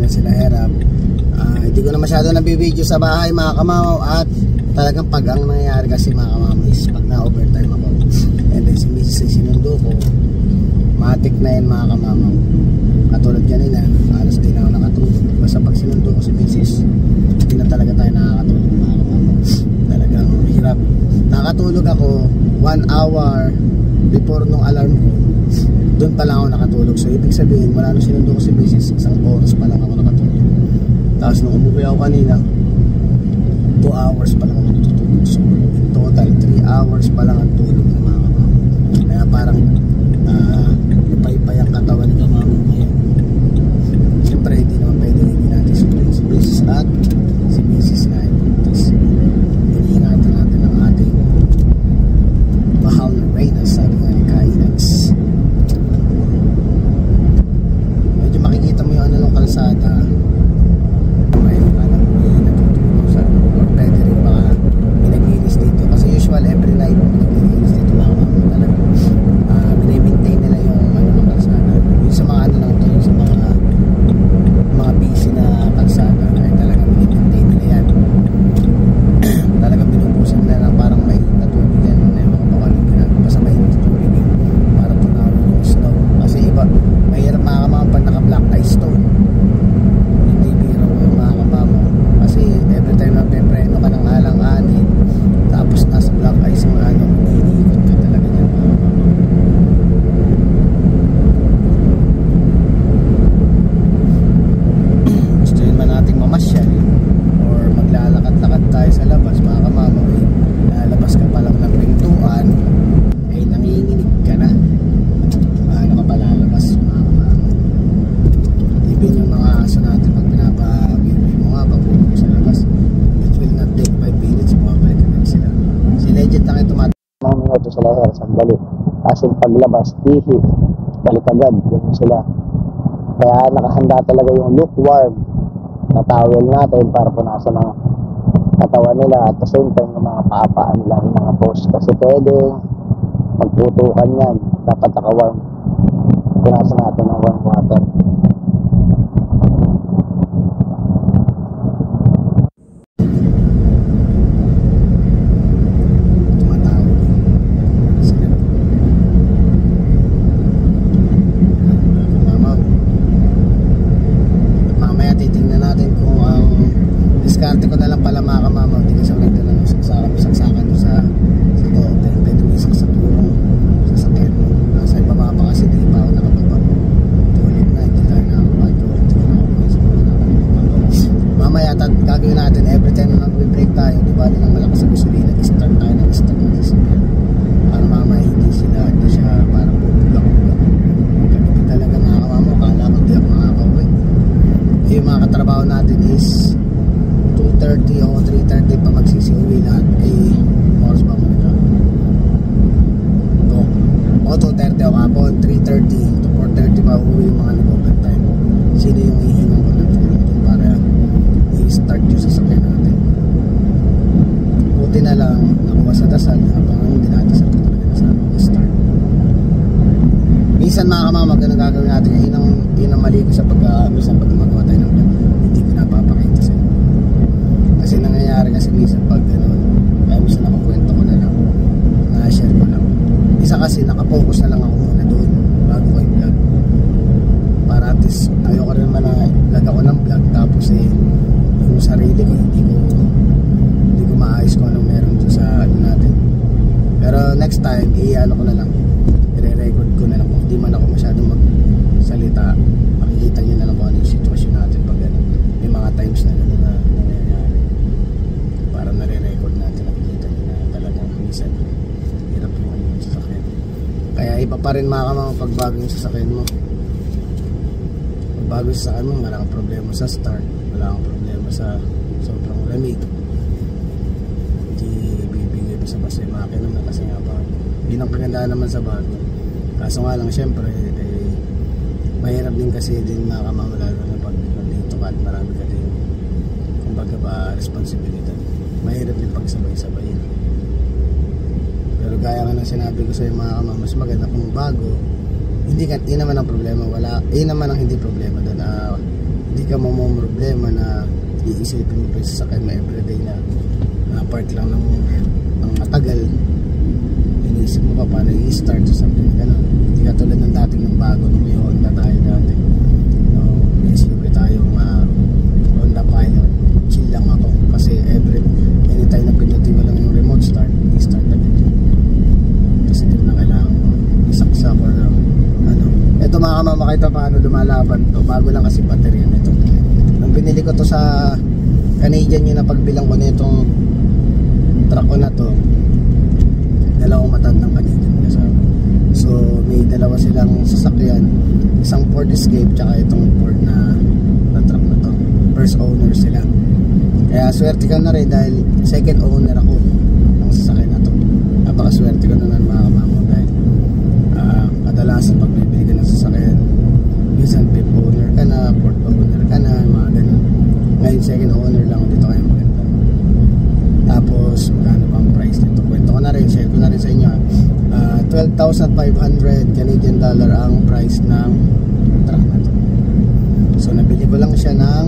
na sila Herab. Hindi ko na masyado nabibideo sa bahay mga kamamaw, at talagang pag ang nangyayari kasi mga kamamaw is pag na-overtime ako, and then si Mrs. ay sinundo ko, matik na yan mga kamamaw. Katulad kanina, alas din ako nakatulog. Basta pag sinundo ko si Mrs., hindi na talaga tayo nakakatulog mga kamamaw. Talagang hirap. Nakatulog ako 1 hour before nung alarm ko, doon pa lang ako nakatulog. So ibig sabihin, wala nung sinundo ko si Mrs., 1 oras pa lang ako nakatulog. Tapos nung umuwi ako kanina, 2 hours pa lang ako natutulog. So in total 3 hours pa lang ang tulog ng mga kamamaw. Kaya parang ipay-ipay ang katawan ng kamamaw ngayon. Siyempre hindi naman pwede hindi natin sulit si Mrs. at si Mrs. nga ay buntis. Iniingatan natin ang ating mahal na Reyna, sabi nga ni Kainax. Medyo makikita mo yung ano ng kalsada, may natutulog sa, or pwede rin mga pinaglinis dito kasi usual every night pinaglinis dito mga kamamaw talaga. Binimaintain nila yung ano ng kalsada, yung sa mga ano lang to, yung sa mga busy na kalsada ay talagang binimaintain nila yan. Talagang binubusan nila na parang may natubig yan, na yung mga bakalig yan, basta may natubig yan para tunawin yung snow. Kasi iba, mahirap mga kamamaw pag naka-black ice stone, hindi biro yung mga kamamaw. Kasi every time na pepreno ka ng alang-anin, tapos nasa black ice yung ano, iikot ka talaga yan mga kamamaw. Gusto yun man nating mamasyal or maglalakad-lakad tayo sa labas mga kamamaw, lalabas ka pa lang ng pintuan ay nanginginig ka na. Paano ka pa lalabas mga kamamaw? Even yung mga aso natin pag pinapabili mo nga pagpupo sa labas, it will not take 5 minutes, bumabalik agad sila. Si Legend lang ito mga minuto sila her, sandali. Kasi paglabas, tihi, balik agad yung sila. Kaya nakahanda talaga yung lukewarm na towel natin para punasan ang katawan nila, at the same time yung mga paapaan nila, yung mga post, kasi pwede magputukan yan, dapat naka-warm. Punasan natin ng warm water. Diskarte ko na lang pala mga kamamaw, hindi kasi ako nagdala ng saksakan doon sa loob. Pwede may saksak yung sasakyan mo. Nasa ibaba pa kasi di pa ako nakababa. Tulid na, hindi tayo nakapag-tulid. Hindi na ako may sabaw na kami. Mamaya gagawin natin every time na nag-break tayo, di ba nilang malakas sa gasolina, start tayo ng start ng sasakyan. Para mamaya hindi siya parang bubulak-bulak. Ganun talaga mga kamamaw, kala ko di ako makakauwi. Yung mga katrabaho natin is 2:30 o 3:30 pa magsisiuwi lahat. Oras ba mo ito? O 2:30 o kapon, 3:30 to 4:30 pa uwi yung mga nag-overtime. Sino yung hihingang ko ng tulong doon para i-start yung sasakyan natin? Buti na lang nakuha sa dasal habang hindi natin ko talaga na sana i-start. Minsan mga kamamag, ganun gagawin natin. Yun ang mali ko sa minsan pag magawa tayo ng vlog, hindi ko napapakita sa inyo. Kasi nangyayari kasi minsan pag gano'n, kaya minsan nakakwento ko na lang, na-share ko lang. Isa kasi nakapokus na lang ako muna doon bago ko i-vlog, para at least ayoko rin naman na vlog ako ng vlog tapos yung sarili ko hindi ko maayos kung anong meron doon sa ano natin. Pero next time i-ano ko na lang, i-record ko na lang. Kung di man ako masyadong magsalita, makikita nyo na lang kung ano yung sitwasyon natin pag gano'n. May mga times na gano'n na nangyayari, para nare-record natin, nakikita nyo na talagang minsan hirap yung ano yung sasakyan. Kaya iba pa rin mga kamamaw pag bago yung sasakyan mo. Pag bago yung sasakyan mo, wala kang problema sa start, wala kang problema sa sobrang lamig, hindi bibigay basta-basta yung makina na, kasi nga ba yun ang kagandaan naman sa bago. Kaso nga lang syempre mahirap din kasi din mga kamamaw, lalo na pag nandito ka at marami ka din kumbaga ba responsibilidad, mahirap din pagsabay-sabayin. Pero gaya nga ng sinabi ko sa mga kamamaw, mas maganda kung bago, hindi ka, yun naman ang problema, wala, yun naman ang hindi problema doon. Hindi ka problema na iisipin mo pa yung sasakyan mo everyday na part lang ng matagal. Inisip mo pa paano i-start or something gano'n. Hindi ka tulad ng dating ng bago nung may Honda tayo dati. No, SUV tayong Honda Pilot. Chill lang ako kasi anytime na pinutin ko lang yung remote start, i-start agad yun. Kasi di mo na kailangan isaksak or ito mga kamamakita paano lumalaban to. Bago lang kasi battery nito. Nung binili ko to sa Canadian yun na pagbilang ko na itong truck ko na to, dalawang matandang Canadian kasama. So may dalawa silang sasakyan, isang Ford Escape tsaka itong Ford na truck na to. First owner sila. Kaya swerte ka na rin dahil second owner ako ng sasakyan na to. Napakaswerte ko na mga kamamo dahil kadalasan pag bibili ka ng sasakyan, minsan fifth owner ka na, fourth owner ka na, mga ganun. Ngayon second owner lang dito kayo maganda. Tapos magkano ba ang price nito? Kwento ko na rin, share ko na rin sa inyo. 12,500 Canadian dollar ang price ng truck na to. So nabili ko lang siya ng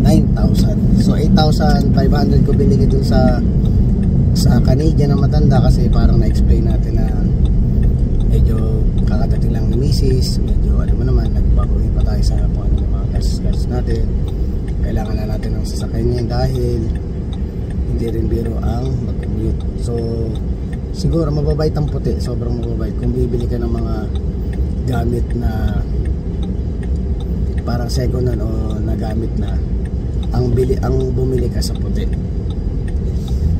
9,000. So 8,500 ko binili dun sa Canadian na matanda kasi parang na-explain natin na medyo kakadating lang ni Mrs. Medyo mo naman, nagbabawi pa tayo sa kung ano yung mga gas natin. Kailangan na natin ng sasakyan niya dahil hindi rin biro ang mag-commute. So siguro mababait ang puti, sobrang mababait kung bibili ka ng mga gamit na parang second hand o nagamit na ang bumili ka sa puti.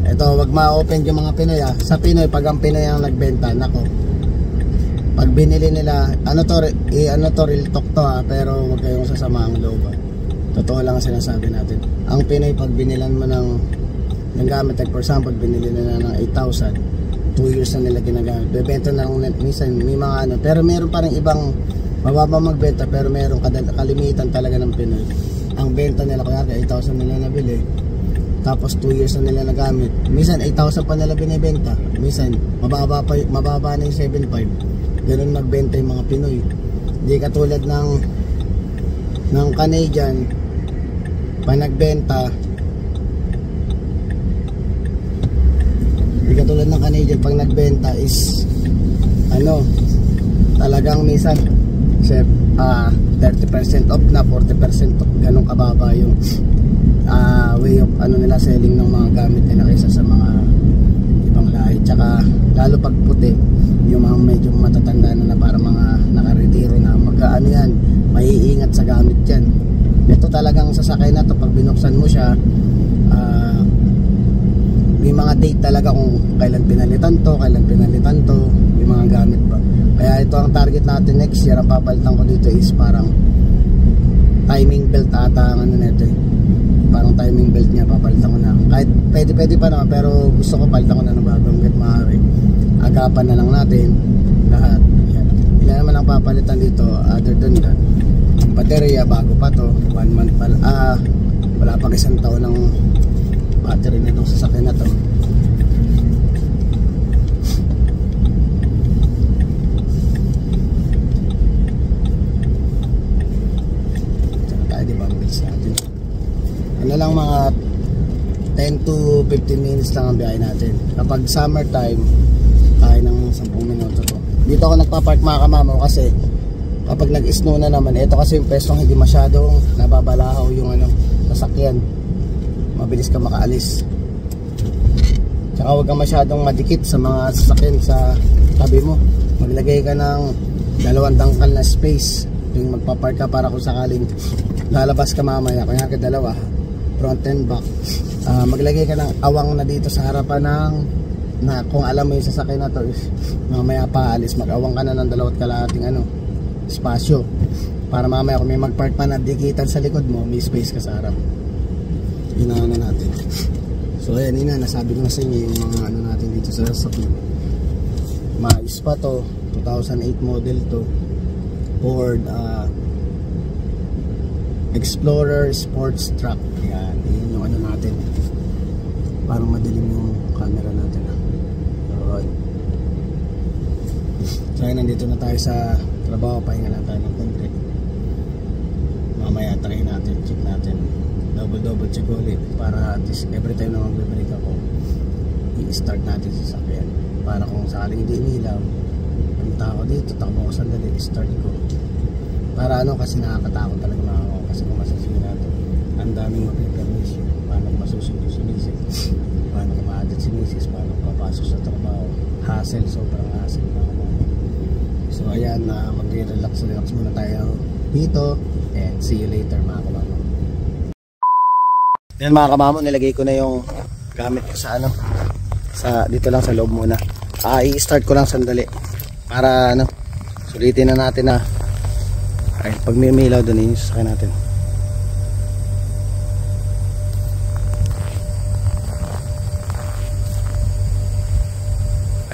Ito, wag ma-open yung mga Pinoy sa Pinoy, pag ang Pinoy ang nagbenta, nako, pag binili nila, ano to real talk to pero wag kayong sasama ang loob. Totoo lang ang sinasabi natin. Ang Pinoy, pag binilan mo ng gamit, like for example, binili nila ng 8,000, 2 years na nila ginagamit, bebenta na lang minsan, may mga pero meron pa rin ibang mababa magbenta, pero meron kalimitan talaga ng Pinoy. Ang benta nila, kaya 8,000 nila nabili, tapos 2 years na nila nagamit, minsan 8,000 pa nila binibenta, minsan mababa na yung 7,500. Ganun magbenta yung mga Pinoy. Hindi katulad ng Canadian, pag nagbenta, hindi katulad ng Canadian, pag nagbenta is talagang minsan 30% off na, 40% off, ganun kababa yung way of nila selling ng mga gamit nila kaysa sa mga ibang lahi. Tsaka lalo pag puti, yung mga medyo matatanda na para mga nakaretiro na, yan, maiingat sa gamit yan. Ito talagang sasakay na to, pag binuksan mo siya, may mga date talaga kung kailan pinalitan to, may mga gamit ba. Kaya ito ang target natin next year. Ang papalitan ko dito is parang timing belt ata ang nito parang timing belt niya, papalitan ko na. Kahit pwede pa naman, pero gusto ko palitan ko na ng bagong hanggat maaari. Agapan na lang natin lahat. Yan. Ilan naman ang papalitan dito other than that. Ang baterya, bago pa to, 1 month pa, wala pang 1 taon ng battery na itong sasakyan na to. Lang mga 10 to 15 minutes lang ang biyahe natin. Kapag summertime, kaya ng 10 minuto to. Dito ako nagpa-park mga kamamo kasi kapag nag-snow na naman, ito kasi yung pwestong hindi masyadong nababalahaw yung sasakyan. Mabilis ka makaalis. Tsaka huwag kang masyadong madikit sa mga sasakyan sa tabi mo. Maglagay ka ng 2 dangkal na space yung magpa-park ka para kung sakaling lalabas ka mamaya, kaya ka dalawa, front and back. Maglagay ka ng awang na dito sa harapan na kung alam mo yung sasakyan na to is mamaya paalis, mag-awang ka na ng 2 kalahating espasyo para mamaya kung may mag-park pa na dikitan sa likod mo, may space ka sa harap. Yun ang natin. So ayan, nasabi ko na sa inyo yung mga natin dito sa sasakyan. Maayos pa to, 2008 model to, Ford Explorer Sports Truck. Yan, yun yung natin. Parang madilim yung camera natin. Alright. So nandito na tayo sa trabaho, pahinga lang tayo ng konti. try natin, check natin. Double check ulit para at least every time na mag-break ako, i-start natin sa sasakyan. Para kung sakaling hindi inilaw, punta ako dito, takbo ko sandali, start ko. Para ano, kasi nakakatakot talaga mga ako. Kasi kung masasingin natin, ang daming mag-permission. Paano masusunod si Mrs. Paano kumaadit si Mrs. Paano papasok sa trabaho. Hassle, sobrang hassle mga kamama. So ayan, mag-relax muna tayo dito. And see you later mga kamama. Yan mga kamama, nilagay ko na yung gamit ko sa ano, dito lang sa loob muna. I-start ko lang sandali para ano, sulitin na natin na ay pag may ilaw doon sakay natin.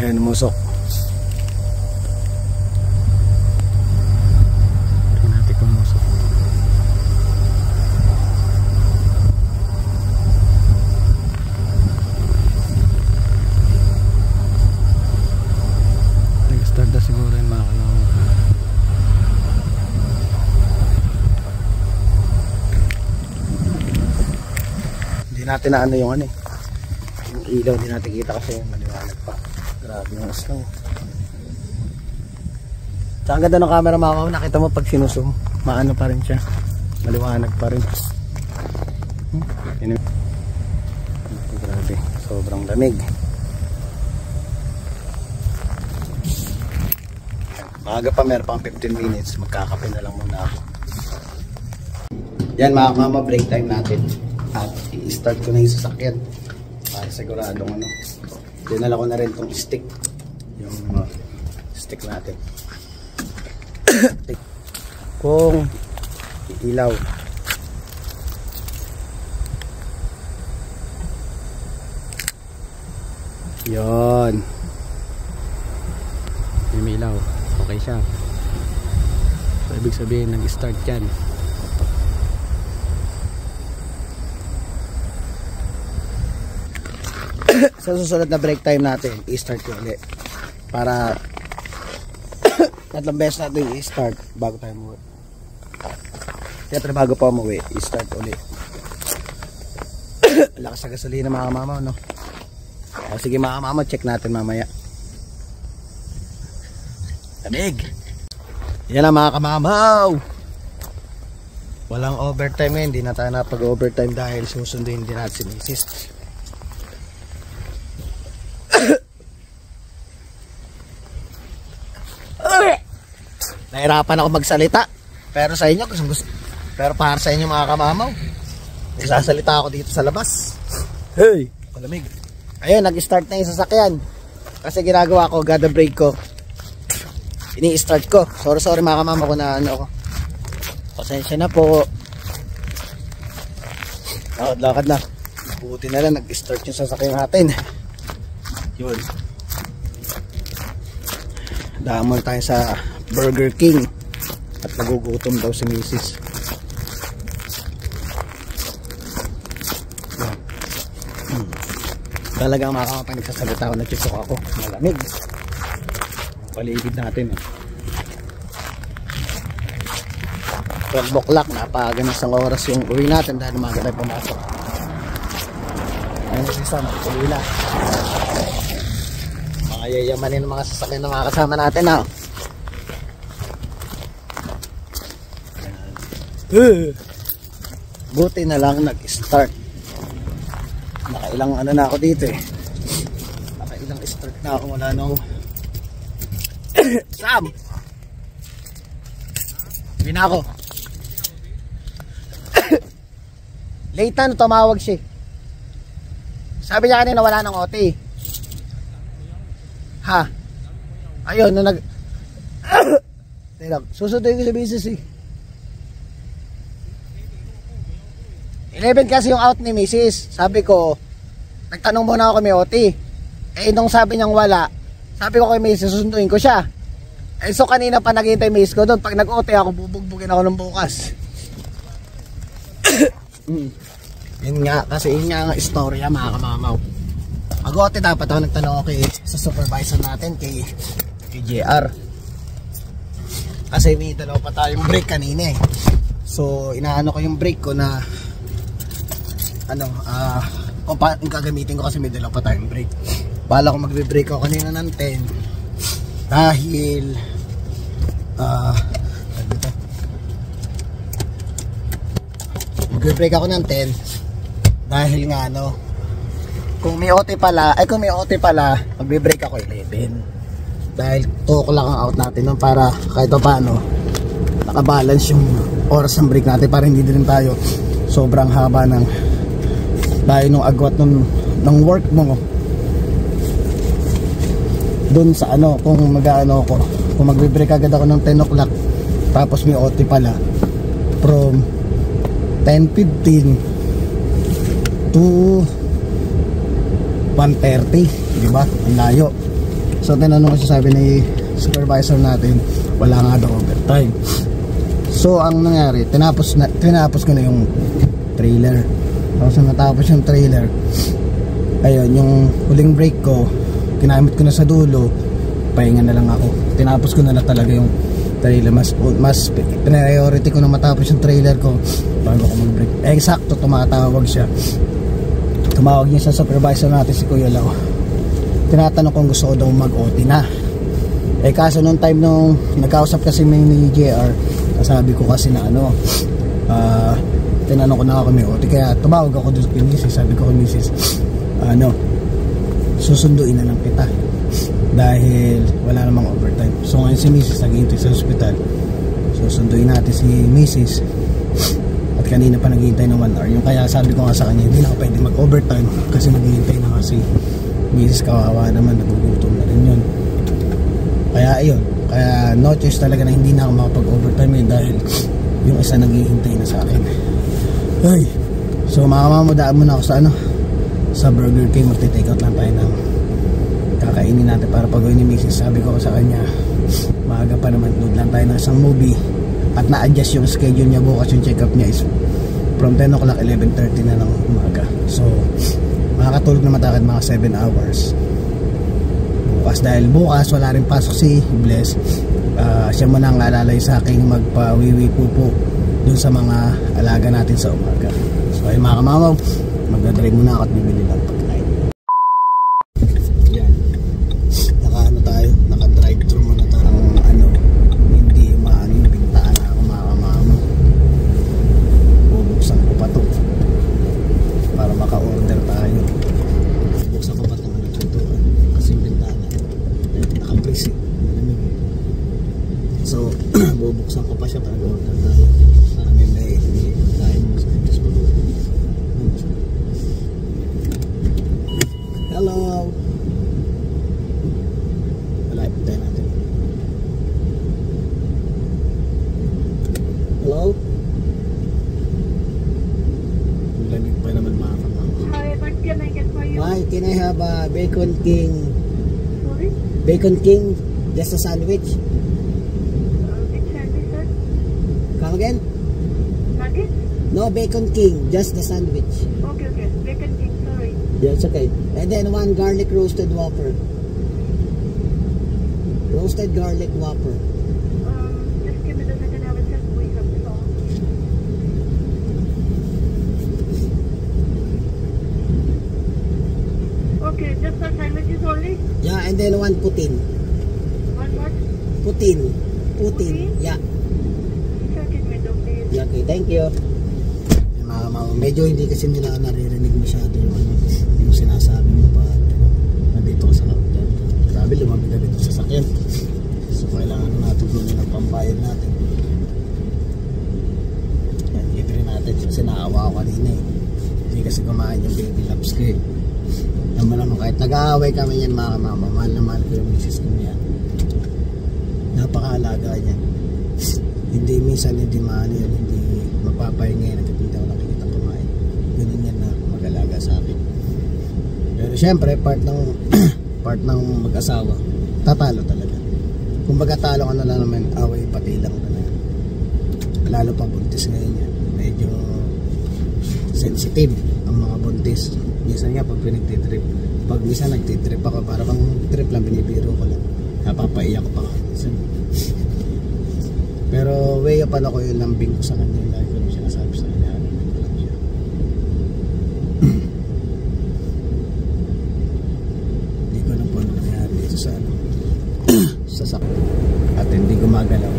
Ayan, musok. Tingnan natin kung musok. Nag-start na siguro yung mga kalawang. Hindi natin na ano yung ano eh. Yung ilaw hindi natin kita kasi maliwanag pa. Grabe yung aslang. Saan ganda ng camera mga, nakita mo pag sinusum, maano pa rin siya, maliwanag pa rin. Grabe, sobrang lamig. Maaga pa, meron pang 15 minutes, magkakape na lang muna ako. Yan mga mama, break time natin. At i-start ko na yung sasakyan para siguradong ano. Dinala ko na rin itong stick, yung stick natin. Kung ilaw yon, may ilaw, okay siya. So ibig sabihin nag-start yan. Sa susunod na break time natin, i-start ko ulit para tatlong beses natin i-start bago tayo umuwi. Siyempre bago pa umuwi, i-start ulit. Lakas sa gasolina mga mama, no? O sige mga mama, check natin mamaya. Lamig! Yan na mga kamamaw! Walang overtime eh, hindi na tayo napag-overtime dahil susunduin din natin si Mrs. Nahirapan ako magsalita, pero sa inyo gusto, pero para sa inyo mga kamamaw, nagsasalita ako dito sa labas. Hey, malamig. Ayun, nag-start na yung sasakyan kasi ginagawa ko, gada brake ko, ini-start ko. Sorry mga kamamaw ko na ano ako, pasensya na po. Lakad na, buti na lang nag-start yung sasakyan natin. Yun, damon tayo sa Burger King at nagugutom daw si Mrs. Talagang makakapag nagsasalita ako, nagsusok ako, malamig paligid natin eh. 12 o'clock, napaganas ang oras yung uwi natin dahil umaga tayo pumasok. Ayun si Sam, uwi na. Mga yayamanin ng mga sasakyan na mga kasama natin ha. Buti na lang nag-start. Nakailang ano na ako dito eh. Nakailang start na ako, wala nung Sam! Hindi na ako. Late na, tumawag siya. Sabi niya kanina wala nang OT. Ha? Ayun, na nag... Susunduin ko sa business eh. 11 kasi yung out ni Mrs. Sabi ko, nagtanong muna ako kay may OT. Eh nung sabi niyang wala, sabi ko kay Mrs. susunduin ko siya. Eh so kanina pa naghihintay Mrs. ko doon. Pag nag-OT ako, bubugbugin ako ng bukas. Yun nga, kasi yun nga ang istorya mga kamamaw. Mag-OT dapat ako nagtanong ako sa supervisor natin, kay JR. Kasi may dalawa pa tayong break kanina eh. So inaano ko yung brake ko na ano, kung gagamitin ko kasi may dala pa tayong brake. Bala ko magbe-brake ako kanina ng 10 dahil magbe-brake ako ng 10 dahil nga ano, kung may OT pala, magbe-brake ako 11 dahil 2 o'clock ang out natin nun, para kahit pa paano nakabalance yung oras ng brake natin, para hindi din tayo sobrang haba ng dahil nung agwat ng work mo dun sa ano, kung mag-ano ako, kung magbe-break agad ako ng 10 o'clock tapos may OT pala from 10:15 to 1:30, di ba? Ang layo. So tinanong ko, sabi ni supervisor natin wala nga daw overtime. So ang nangyari, tinapos ko na yung trailer. Tapos natapos yung trailer, ayun, yung huling break ko ginamit ko na sa dulo, pahinga na lang ako. Tinapos ko na talaga yung trailer. Mas priority ko na matapos yung trailer ko bago ako mag-break. Eksakto, tumawag niya sa supervisor natin, si Kuya Lau. Tinatanong kung gusto ko daw mag-OT na. Kaso nung time nung nagkausap kasi ni JR, sabi ko kasi na ano, tinanong ko na ako may OT, kaya tumawag ako doon kay Mrs. Sabi ko kay Mrs. Susunduin na lang kita dahil wala namang overtime. So ngayon si Mrs. naghihintay sa hospital, susunduin natin si Mrs. At kanina pa naghihintay ng 1 hour. Yung kaya sabi ko nga sa kanya, hindi na ako pwede mag overtime kasi naghihintay na kasi Mrs. kawawa naman, nagugutom na rin yun. Kaya ayun, kaya no choice talaga na hindi na ako makapag overtime dahil yung isa naghihintay na sa akin. Ay, so mga mamudaan muna ako sa ano, sa Burger King. Magti-take out lang tayo ng kakainin natin para pag-uwi ni Mrs. Sabi ko sa kanya, maaga pa naman, load lang tayo ng isang movie. At na-adjust yung schedule niya bukas, yung check-up niya is from 10 o'clock, 11:30 na ng umaga. So makakatulog na matakad mga 7 hours bukas, dahil bukas wala rin pasok si Bless. Siya muna ang alalay sa akin magpa-wiwi pupo dun sa mga alaga natin sa umaga. So ay mga kamamaw, magdadrive muna ako at bibili lang pagkain. Yan, naka-ano tayo, naka-drive thru muna tayo. Ano, hindi maano yung bintaan na ako mga kamamaw. Bubuksan ko pa to para maka-order tayo. Bubuksan ko pa to ng pintuan kasi yung bintana naka-freeze. So bubuksan ko pa siya para order tayo. Hello. Malapit tayo natin. Hello. Lamig pa naman mga kamama. Hi, what can I get for you? Hi, can I have a Bacon King? Sorry? Bacon King, just a sandwich. Which sandwich, sir? Come again? Nuggets? No, Bacon King, just the sandwich. Okay, okay. Bacon king, sorry. Yeah, it's okay. And then one garlic roasted Whopper. Roasted garlic Whopper. Just give me the second. I will just wake up the song. Okay, just for sandwiches only? Yeah, and then one poutine. One what? Poutine. Poutine? Yeah. Sir, give me the please. Yeah, okay, thank you. Medyo hindi kasi nila naririnig masyado yung sinasabi mo pa nandito ka sa hotel. Sabi lumamig na dito sa sakyan. So kailangan natin gawin ng pambayad natin. Yan, libre natin kasi naawa ko kanina eh. Hindi kasi kumain yung baby laps ko eh. Naman naman kahit nag-aaway kami yan mga kamama, mahal na mahal ko yung misis ko niya. Napakahalaga niya. Hindi minsan hindi mahal yan, hindi magpapahinga yan. Nagkakita ko nakikita kumain. Ganun yan na mag-alaga sa akin. Pero syempre part ng mag-asawa, tatalo talaga. Kung bagatalo ka na lang naman, away pati lang ka na. Lalo pa buntis ngayon yan. Medyo sensitive ang mga buntis. Minsan nga pag pinagtitrip, pag minsan nagtitrip ako, para bang trip lang, binibiro ko lang, napapaiyak ko pa nga minsan. Pero way up ako yung lambing ko sa kanya. Lagi ko lang sinasabi sa kanya. Hindi ko lang po nangyari dito sa ano. Sa at hindi gumagalaw.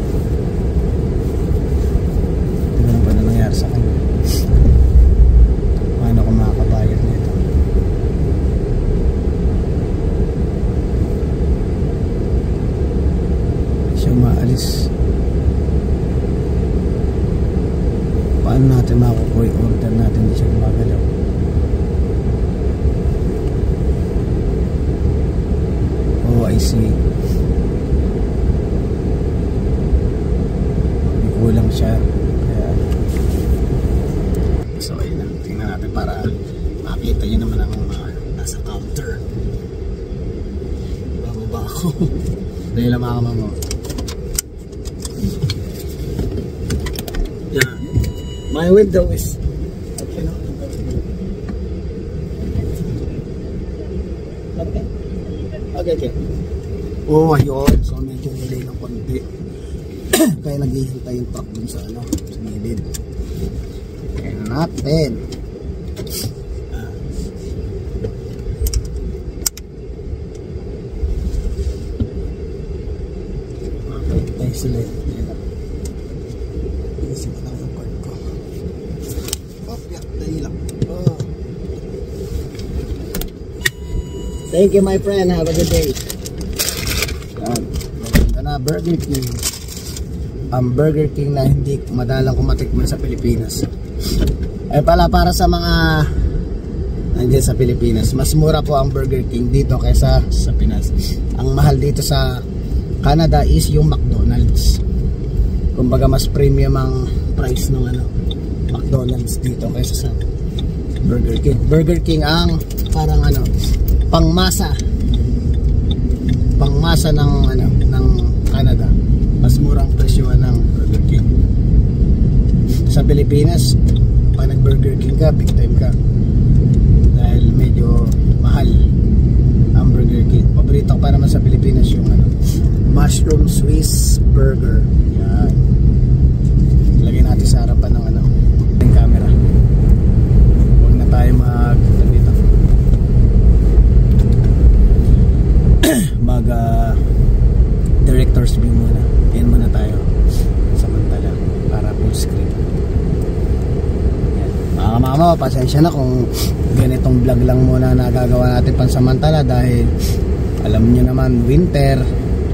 Hindi ko lang po nangyari sa kanya. Paano ko makakabayad nito? Siya maalis. Paano natin makukuha yung order natin? Hindi siya gumagalaw. Oh, I see. May kulang siya. Kaya so ayun na, tingnan natin para makita nyo naman ang mga nasa counter. Bababa ako. Dahil lang mga kamamo. Yan. My window is okay, no? Okay. Oh, ayun. So medyo delay ng konti. Kaya naghihintay yung truck dun sa ano, sa gilid. Kaya natin. Okay, sila. Inisip ko lang yung part ko. Oh, dahil lang. Oh. Thank you, my friend. Have a good day. Yan. Maganda na, Burger King. Ang Burger King na hindi madalang kumatikman sa Pilipinas. Eh pala, para sa mga nandiyan sa Pilipinas, mas mura po ang Burger King dito kaysa sa Pinas. Ang mahal dito sa Canada is yung McDonald's. Kumbaga mas premium ang price ng ano, McDonald's dito kaysa sa Burger King. Burger King ang parang ano, pangmasa ng ano, ng Canada. Mas murang presyo ng Burger King. Sa Pilipinas, pag nag-Burger King ka, big time ka. Dahil medyo mahal ang Burger King. Paborito ko pa naman sa Pilipinas yung ano, mushroom Swiss burger. Yan. Ilagay natin sa harapan ng ano, yung camera. Huwag na tayo dito. Director's view muna. Yan muna tayo samantala para full screen. Yan. Mga kamama, pasensya na kung ganitong vlog lang muna nagagawa natin pansamantala dahil alam nyo naman winter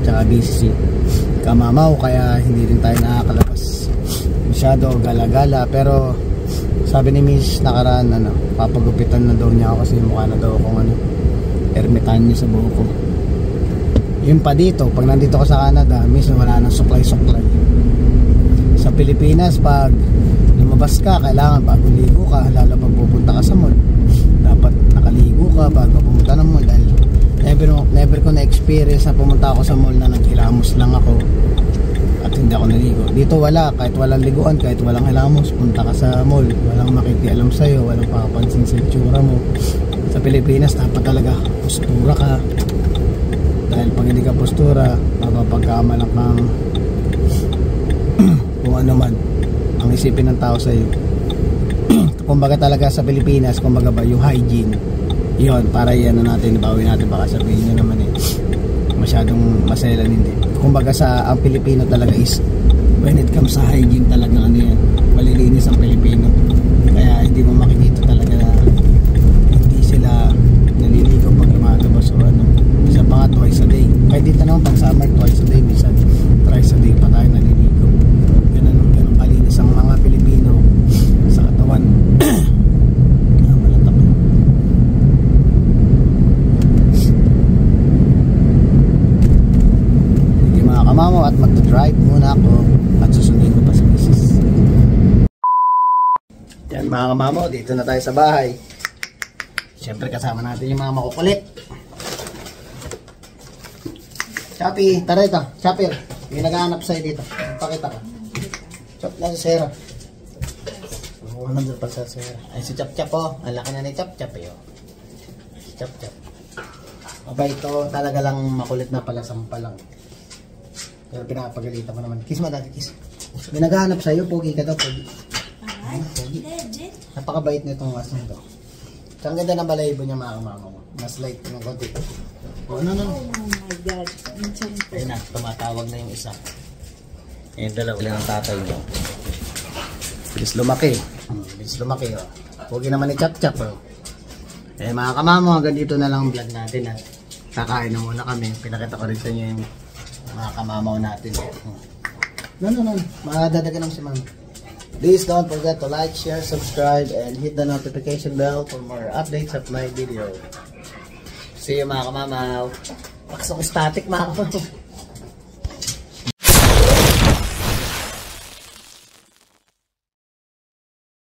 tsaka busy kamamaw, kaya hindi rin tayo nakakalabas masyado gala-gala. Pero sabi ni Miss nakaraan, ano, papagupitan na daw niya ako kasi mukha na daw akong ano, ermitanyo sa buhok ko. Yun pa dito, pag nandito ko sa Canada, minsan wala nang supply. Sa Pilipinas, pag lumabas ka, kailangan bago ligo ka, lalo pag pupunta ka sa mall, dapat nakaligo ka bago pumunta ng mall. Dahil never ko na-experience na pumunta ako sa mall na naghilamos lang ako at hindi ako naligo. Dito wala, kahit walang liguan, kahit walang hilamos, punta ka sa mall, walang makikialam sa'yo, walang papansin sa itsura mo. Sa Pilipinas, dapat talaga postura ka. Dahil pag hindi ka postura, mapapagkamalang kang kung ano man ang isipin ng tao sa'yo. Kumbaga talaga sa Pilipinas, kumbaga ba yung hygiene, yun, para yan na natin, bawin natin, baka sabihin nyo naman masyadong maselan, hindi. Kumbaga sa ang Pilipino talaga is when it comes sa hygiene talaga ano yan, malilinis ang Pilipino. Kaya hindi mo makikita talaga na hindi sila naliligo pag lumalabas o ano. Isa pa nga twice a day. Kaya dito naman pag summer twice a day, minsan thrice a day pa tayo naliligo. Ganun kalinis ang mga Pilipino sa katawan. Malatak yun. Hindi mga kamamaw at magta-drive muna ako at susundin ko pa sa misis. Yan mga kamamaw, dito na tayo sa bahay. Siyempre kasama natin yung mga makukulit. Shopee, tara ito. Shopee, may naghahanap sa'yo dito. Pakita ka. Chop na si Sarah. Nandun pa sa Sarah. Ay, si Chop Chop oh. Ang laki na ni Chop Chop eh oh. Si Chop Chop. Aba, ito talaga lang makulit na pala, sampa lang. Pero pinapagalitan mo naman. Kiss mo dati, kiss. May naghahanap sa'yo, pogi ka daw, pogi. Ay, legit. Napakabait nitong aso nito. So, ang ganda ng balahibo niya mga kamama mo. Mas light ng konti. Oh, ano. Oh my God. Ang champo. Ayun na, tumatawag na yung isa. Yung dalawa lang ang tatay mo. Bilis lumaki. Bilis lumaki, oh. Pogi naman ni Chap-Chap, oh. Eh, mga kamama, hanggang dito na lang ang vlog natin, ha. Kakain na muna kami. Pinakita ko rin sa inyo yung mga kamamaw natin. No. Madadagan lang si mama. Please don't forget to like, share, subscribe, and hit the notification bell for more updates of my video. See you mga kamamaw. Paksok static mga kamamaw.